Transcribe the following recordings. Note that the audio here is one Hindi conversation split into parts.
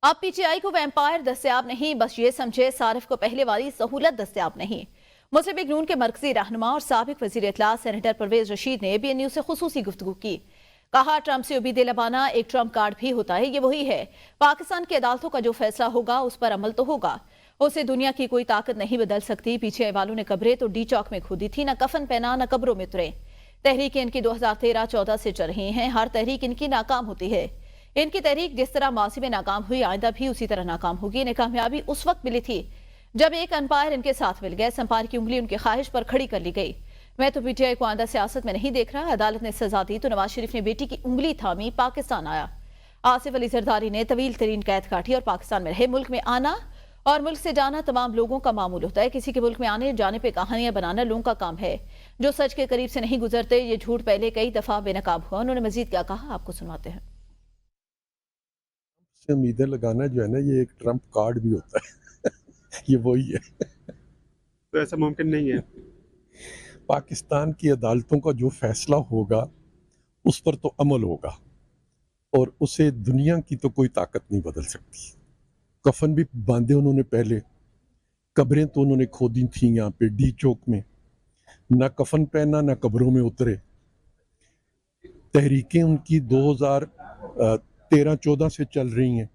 अब पीटीआई को वैम्पायर दस्तयाब नहीं, बस ये समझे सारिफ को पहले वाली सहूलत दस्तयाब नहीं। मुस्लिम लीग नून के मरकजी रहनुमा और साबिक वजीर इत्तलात सेनेटर परवेज रशीद ने BN न्यूज से खुसूसी गुफ्तगू की। कहा, ट्रंप से उम्मीदें लबाना एक ट्रंप कार्ड भी होता है। ये वही है, पाकिस्तान की अदालतों का जो फैसला होगा उस पर अमल तो होगा, उसे दुनिया की कोई ताकत नहीं बदल सकती। पीटीआई वालों ने कब्रें तो डी चौक में खोदी थी, न कफन पहना न कब्रों में उतरे। तहरीकें इनकी 2013-14 से चल रही हैं। हर तहरीक इनकी नाकाम होती है। इनकी तहरीक जिस तरह माजी में नाकाम हुई, आइंदा भी उसी तरह नाकाम होगी। इन्हें कामयाबी उस वक्त मिली थी जब एक अंपायर इनके साथ मिल गए। अंपायर की उंगली उनकी ख्वाहिश पर खड़ी कर ली गई। मैं तो पीटीआई को आंदा सियासत में नहीं देख रहा। अदालत ने सजा दी तो नवाज शरीफ ने बेटी की उंगली थामी, पाकिस्तान आया। आसिफ अली जरदारी ने तवील तरीन कैद काटी और पाकिस्तान में रहे। मुल्क में आना और मुल्क से जाना तमाम लोगों का मामूल होता है। किसी के मुल्क में आने जाने पे कहानियां बनाना लोगों का काम है, जो सच के करीब से नहीं गुजरते। ये झूठ पहले कई दफा बेनकाब हुआ। उन्होंने मजीद क्या कहा, आपको सुनाते हैं। से उम्मीदें लगाना जो है ना, ये एक ट्रंप कार्ड भी होता है। ये वही है। तो ऐसा मुमकिन नहीं है। पाकिस्तान की अदालतों का जो फैसला होगा उस पर तो अमल होगा और उसे दुनिया की तो कोई ताकत नहीं बदल सकती। कफन भी बांधे उन्होंने पहले, कब्रें तो उन्होंने खोदी थी यहाँ पे डी चौक में, ना कफन पहना ना कब्रों में उतरे। तहरीकें उनकी 2013-14 से चल रही हैं।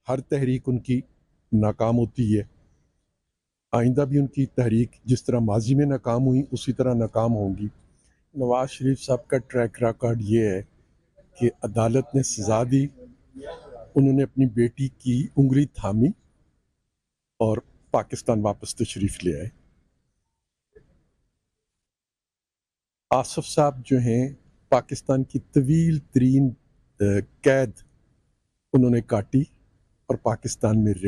हर तहरीक उनकी नाकाम होती है। आइंदा भी उनकी तहरीक जिस तरह माजी में नाकाम हुई उसी तरह नाकाम होंगी। नवाज शरीफ साहब का ट्रैक रिकॉर्ड ये है कि अदालत ने सजा दी, उन्होंने अपनी बेटी की उंगली थामी और पाकिस्तान वापस तशरीफ ले आए। आसिफ साहब जो हैं, पाकिस्तान की तवील तरीन कैद उन्होंने काटी और पाकिस्तान में रहे।